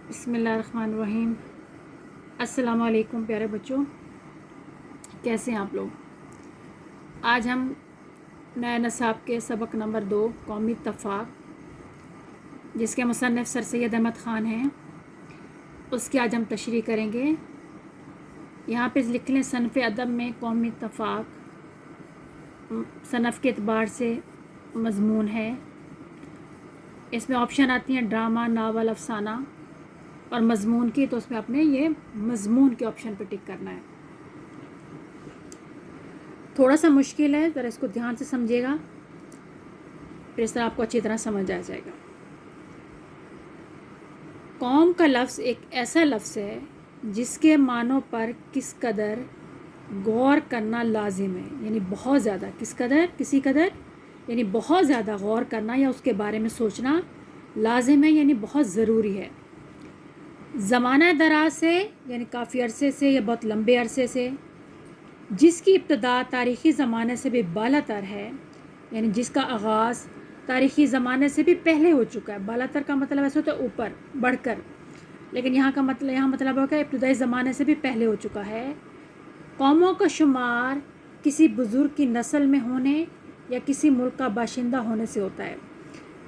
بسم اللہ الرحمن الرحیم۔ السلام علیکم پیارے بچوں، کیسے ہیں آپ لوگ؟ آج ہم نئے نصاب کے سبق نمبر 2 قومی اتفاق، جس کے مصنف سر سید احمد خان ہیں، اس کی آج ہم تشریح کریں گے۔ یہاں پہ لکھ لیں صنف ادب میں قومی اتفاق صنف کے اعتبار سے مضمون ہے۔ اس میں آپشن آتی ہیں ڈرامہ، ناول، افسانہ اور مضمون کی، تو اس میں آپ نے یہ مضمون کے آپشن پہ ٹک کرنا ہے۔ تھوڑا سا مشکل ہے، ذرا اس کو دھیان سے سمجھیے گا، پھر اس طرح آپ کو اچھی طرح سمجھ آ جائے گا۔ قوم کا لفظ ایک ایسا لفظ ہے جس کے معنوں پر کس قدر غور کرنا لازم ہے، یعنی بہت زیادہ، کسی قدر یعنی بہت زیادہ غور کرنا یا اس کے بارے میں سوچنا لازم ہے، یعنی بہت ضروری ہے۔ زمانہ دراز سے یعنی کافی عرصے سے یا بہت لمبے عرصے سے، جس کی ابتدا تاریخی زمانے سے بھی بالا تر ہے، یعنی جس کا آغاز تاریخی زمانے سے بھی پہلے ہو چکا ہے۔ بالا تر کا مطلب ایسا ہوتا ہے اوپر بڑھ کر، لیکن یہاں مطلب ہوگا ابتدائی زمانے سے بھی پہلے ہو چکا ہے۔ قوموں کا شمار کسی بزرگ کی نسل میں ہونے یا کسی ملک کا باشندہ ہونے سے ہوتا ہے،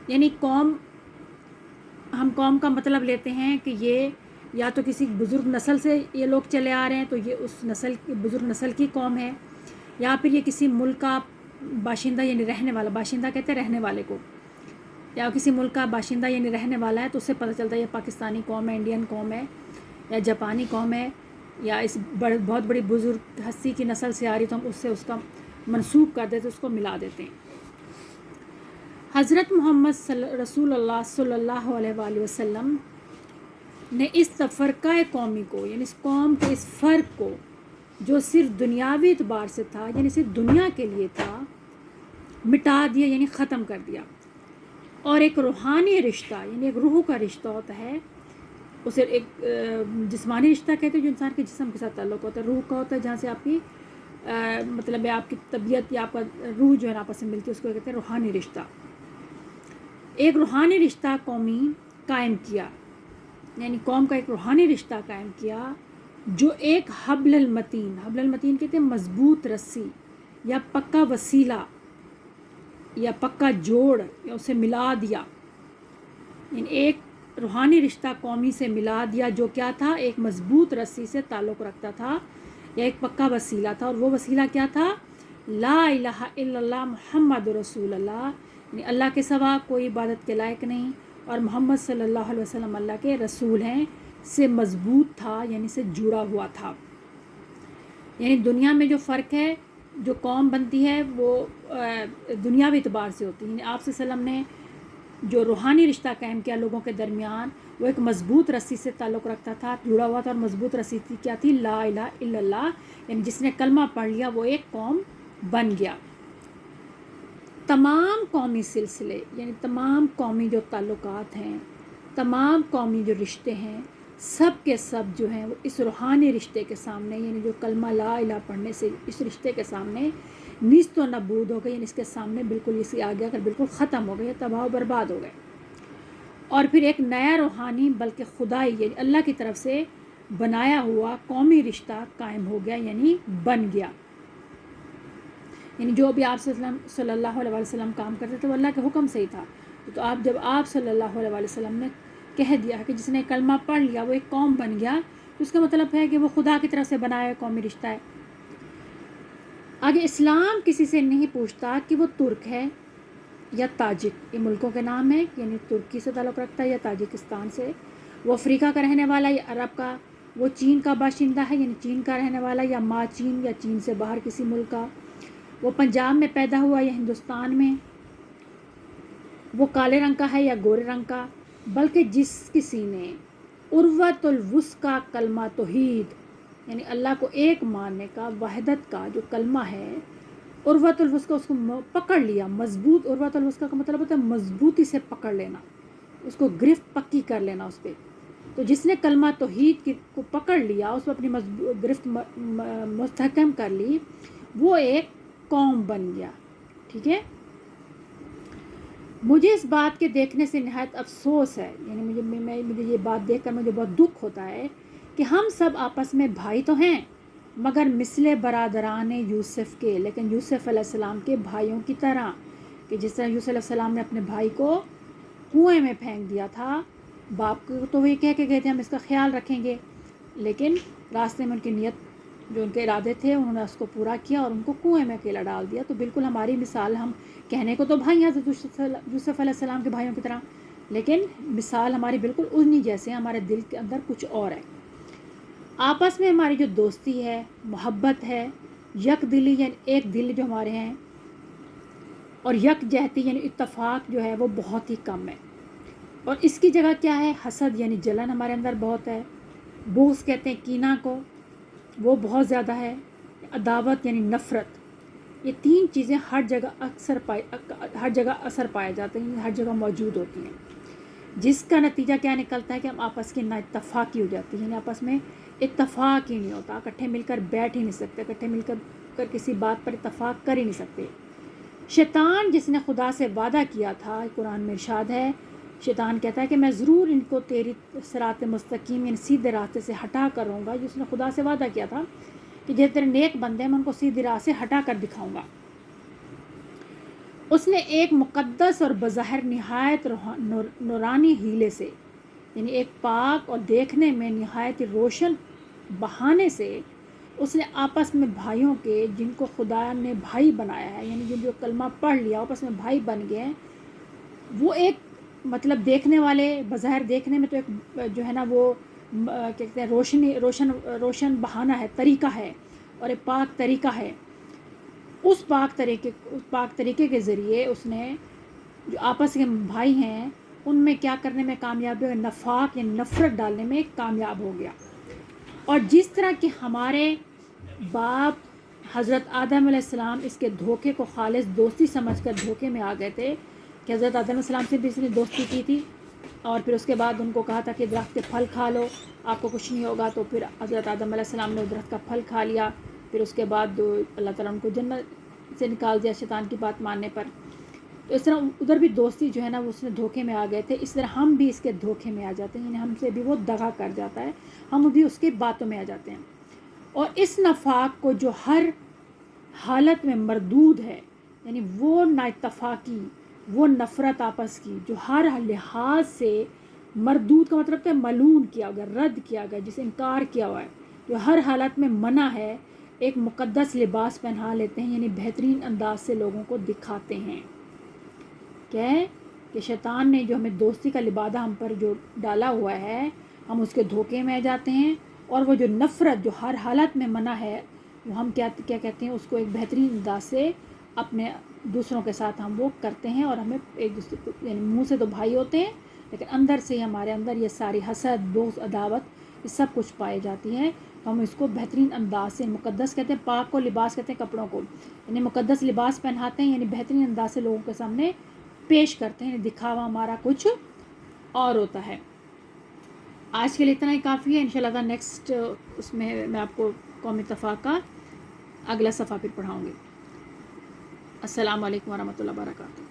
یعنی ہم قوم کا مطلب لیتے ہیں کہ یہ یا تو کسی بزرگ نسل سے یہ لوگ چلے آ رہے ہیں تو یہ اس بزرگ نسل کی قوم ہے، یا پھر یہ کسی ملک کا باشندہ یعنی رہنے والا، باشندہ کہتے ہیں رہنے والے کو، یا کسی ملک کا باشندہ یعنی رہنے والا ہے، تو اس سے پتہ چلتا ہے یہ پاکستانی قوم ہے، انڈین قوم ہے، یا جاپانی قوم ہے، یا اس بہت بڑی بزرگ ہستی کی نسل سے آ رہی، تو ہم اس کا منسوب کر دیتے، اس کو ملا دیتے ہیں۔ حضرت محمد رسول اللہ صلی اللہ علیہ وآلہ وسلم نے اس تفرقہ قومی کو، یعنی اس قوم کے اس فرق کو جو صرف دنیاوی اعتبار سے تھا، یعنی صرف دنیا کے لیے تھا، مٹا دیا، یعنی ختم کر دیا، اور ایک روحانی رشتہ یعنی ایک روح کا رشتہ ہوتا ہے، اسے ایک جسمانی رشتہ کہتے ہیں جو انسان کے جسم کے ساتھ تعلق ہوتا ہے، روح کا ہوتا ہے جہاں سے آپ کی مطلب ہے آپ کی طبیعت یا آپ کا روح جو ہے آپس میں ملتی ہے، اس کو کہتے ہیں روحانی رشتہ۔ ایک روحانی رشتہ قومی قائم کیا، یعنی قوم کا ایک روحانی رشتہ قائم کیا جو ایک حبل المتین کہتے ہیں مضبوط رسی یا پکا وسیلہ یا پکا جوڑ، یا اسے ملا دیا، یعنی ایک روحانی رشتہ قومی سے ملا دیا جو کیا تھا، ایک مضبوط رسی سے تعلق رکھتا تھا یا ایک پکا وسیلہ تھا، اور وہ وسیلہ کیا تھا؟ لا الہ الا اللہ محمد رسول اللہ، یعنی اللہ کے سوا کوئی عبادت کے لائق نہیں اور محمد صلی اللہ علیہ وسلم اللہ کے رسول ہیں، سے مضبوط تھا، یعنی سے جڑا ہوا تھا۔ یعنی دنیا میں جو فرق ہے، جو قوم بنتی ہے وہ دنیاوی اعتبار سے ہوتی ہے، یعنی آپ صلی اللہ علیہ وسلم نے جو روحانی رشتہ قائم کیا لوگوں کے درمیان، وہ ایک مضبوط رسی سے تعلق رکھتا تھا، جڑا ہوا تھا، اور مضبوط رسی کیا تھی؟ لا الہ الا اللہ، یعنی جس نے کلمہ پڑھ لیا وہ ایک قوم بن گیا۔ تمام قومی سلسلے یعنی تمام قومی جو تعلقات ہیں، تمام قومی جو رشتے ہیں، سب کے سب جو ہیں وہ اس روحانی رشتے کے سامنے، یعنی جو کلمہ لا الہ پڑھنے سے اس رشتے کے سامنے نیست و نبود ہو گئے، یعنی اس کے سامنے بالکل اسی آگے اگر بالکل ختم ہو گئے، تباہ و برباد ہو گئے، اور پھر ایک نیا روحانی بلکہ خدائی یعنی اللہ کی طرف سے بنایا ہوا قومی رشتہ قائم ہو گیا، یعنی بن گیا۔ یعنی جو بھی آپ صلی اللہ علیہ وسلم کام کرتے تھے وہ اللہ کے حکم سے ہی تھا، تو جب آپ صلی اللہ علیہ وسلم نے کہہ دیا کہ جس نے کلمہ پڑھ لیا وہ ایک قوم بن گیا، تو اس کا مطلب ہے کہ وہ خدا کی طرف سے بنایا ہوا قومی رشتہ ہے۔ آگے اسلام کسی سے نہیں پوچھتا کہ وہ ترک ہے یا تاجک، یہ ملکوں کے نام ہیں، یعنی ترکی سے تعلق رکھتا ہے یا تاجکستان سے، وہ افریقہ کا رہنے والا یا عرب کا، وہ چین کا باشندہ ہے یعنی چین کا رہنے والا، یا ما چین یا چین سے باہر کسی ملک کا، وہ پنجاب میں پیدا ہوا یا ہندوستان میں، وہ کالے رنگ کا ہے یا گورے رنگ کا، بلکہ جس کسی نے عروۃ الوثقی کلمہ توحید یعنی اللہ کو ایک ماننے کا، وحدت کا جو کلمہ ہے، عروۃ الوثقی اس کو پکڑ لیا، مضبوط، عروۃ الوثقی کا مطلب ہوتا ہے مضبوطی سے پکڑ لینا، اس کو گرفت پکی کر لینا اس پہ، تو جس نے کلمہ توحید کو پکڑ لیا، اس پہ اپنی گرفت مستحکم کر لی، وہ ایک قوم بن گیا۔ ٹھیک ہے، مجھے اس بات کے دیکھنے سے نہایت افسوس ہے، یعنی مجھے یہ بات دیکھ کر مجھے بہت دکھ ہوتا ہے کہ ہم سب آپس میں بھائی تو ہیں مگر مثل برادران یوسف کے، لیکن یوسف علیہ السلام کے بھائیوں کی طرح، کہ جس طرح یوسف علیہ السلام نے اپنے بھائی کو کنویں میں پھینک دیا تھا، باپ کو تو وہ یہ کہہ کے گئے تھے ہم اس کا خیال رکھیں گے، لیکن راستے میں ان کی نیت، جو ان کے ارادے تھے انہوں نے اس کو پورا کیا اور ان کو کنویں میں اکیلا ڈال دیا۔ تو بالکل ہماری مثال، ہم کہنے کو تو بھائی ہیں حضرت یوسف علیہ السلام کے بھائیوں کی طرح، لیکن مثال ہماری بالکل انہی جیسے، ہمارے دل کے اندر کچھ اور ہے۔ آپس میں ہماری جو دوستی ہے، محبت ہے، یک دلی یعنی ایک دل جو ہمارے ہیں، اور یک جہتی یعنی اتفاق جو ہے وہ بہت ہی کم ہے، اور اس کی جگہ کیا ہے؟ حسد یعنی جلن ہمارے اندر بہت ہے، بغض کہتے ہیں کینہ کو، وہ بہت زیادہ ہے، عداوت یعنی نفرت، یہ تین چیزیں ہر جگہ ہر جگہ اثر پائے جاتے ہیں، ہر جگہ موجود ہوتی ہیں، جس کا نتیجہ کیا نکلتا ہے کہ ہم آپس کی نا اتفاقی ہو جاتی ہے، یعنی آپس میں اتفاق ہی نہیں ہوتا، اکٹھے مل کر بیٹھ ہی نہیں سکتے، اکٹھے مل کر کسی بات پر اتفاق کر ہی نہیں سکتے۔ شیطان جس نے خدا سے وعدہ کیا تھا، قرآن میں ارشاد ہے، شیطان کہتا ہے کہ میں ضرور ان کو تیری صراط مستقیم یعنی سیدھے راستے سے ہٹا کر رہوں گا، جس نے خدا سے وعدہ کیا تھا کہ جیسے تیرے نیک بندے میں ان کو سیدھی راہ سے ہٹا کر دکھاؤں گا۔ اس نے ایک مقدس اور بظاہر نہایت نورانی ہیلے سے، یعنی ایک پاک اور دیکھنے میں نہایت روشن بہانے سے، اس نے آپس میں بھائیوں کے، جن کو خدا نے بھائی بنایا ہے، یعنی جن جو کلمہ پڑھ لیا آپس میں بھائی بن گئے ہیں، وہ ایک مطلب دیکھنے والے، بظاہر دیکھنے میں تو ایک جو ہے نا وہ کہتے ہیں روشن بہانہ ہے، طریقہ ہے، اور ایک پاک طریقہ ہے۔ اس پاک طریقے کے ذریعے اس نے جو آپس کے بھائی ہیں ان میں کیا کرنے میں کامیاب ہو گیا؟ نفاق یا نفرت ڈالنے میں کامیاب ہو گیا۔ اور جس طرح کہ ہمارے باپ حضرت آدم علیہ السلام اس کے دھوکے کو خالص دوستی سمجھ کر دھوکے میں آ گئے تھے، کہ حضرت آدم علیہ السلام سے بھی اس نے دوستی کی تھی، اور پھر اس کے بعد ان کو کہا تھا کہ درخت کے پھل کھا لو آپ کو کچھ نہیں ہوگا، تو پھر حضرت آدم علیہ السلام نے درخت کا پھل کھا لیا، پھر اس کے بعد اللہ تعالیٰ ان کو جنت سے نکال دیا شیطان کی بات ماننے پر۔ تو اس طرح ادھر بھی دوستی جو ہے نا وہ اس نے دھوکے میں آ گئے تھے، اس طرح ہم بھی اس کے دھوکے میں آ جاتے ہیں، یعنی ہم سے بھی وہ دغا کر جاتا ہے، ہم بھی اس کی باتوں میں آ جاتے ہیں، اور اس نفاق کو جو ہر حالت میں مردود ہے، یعنی وہ نا اتفاقی، وہ نفرت آپس کی جو ہر لحاظ سے مردود کا مطلب ہے ملعون کیا گیا، رد کیا گیا، جسے انکار کیا ہوا ہے، جو ہر حالت میں منع ہے، ایک مقدس لباس پہنا لیتے ہیں، یعنی بہترین انداز سے لوگوں کو دکھاتے ہیں۔ کیا ہے کہ شیطان نے جو ہمیں دوستی کا لبادہ ہم پر جو ڈالا ہوا ہے، ہم اس کے دھوکے میں آ جاتے ہیں، اور وہ جو نفرت جو ہر حالت میں منع ہے، وہ ہم کیا کہتے ہیں اس کو ایک بہترین انداز سے اپنے دوسروں کے ساتھ ہم وہ کرتے ہیں، اور ہمیں ایک دوسرے کو، یعنی منہ سے تو بھائی ہوتے ہیں لیکن اندر سے ہمارے اندر یہ ساری حسد، بغض، عداوت، یہ سب کچھ پائے جاتی ہے۔ تو ہم اس کو بہترین انداز سے، مقدس کہتے ہیں پاک کو، لباس کہتے ہیں کپڑوں کو، یعنی مقدس لباس پہناتے ہیں، یعنی بہترین انداز سے لوگوں کے سامنے پیش کرتے ہیں، یعنی دکھاوا ہمارا کچھ اور ہوتا ہے۔ آج کے لیے اتنا ہی کافی ہے، انشاءاللہ نیکسٹ اس میں آپ کو قومی اتفاق کا اگلا صفحہ پھر پڑھاؤں گی۔ السلام علیکم ورحمۃ اللہ وبرکاتہ۔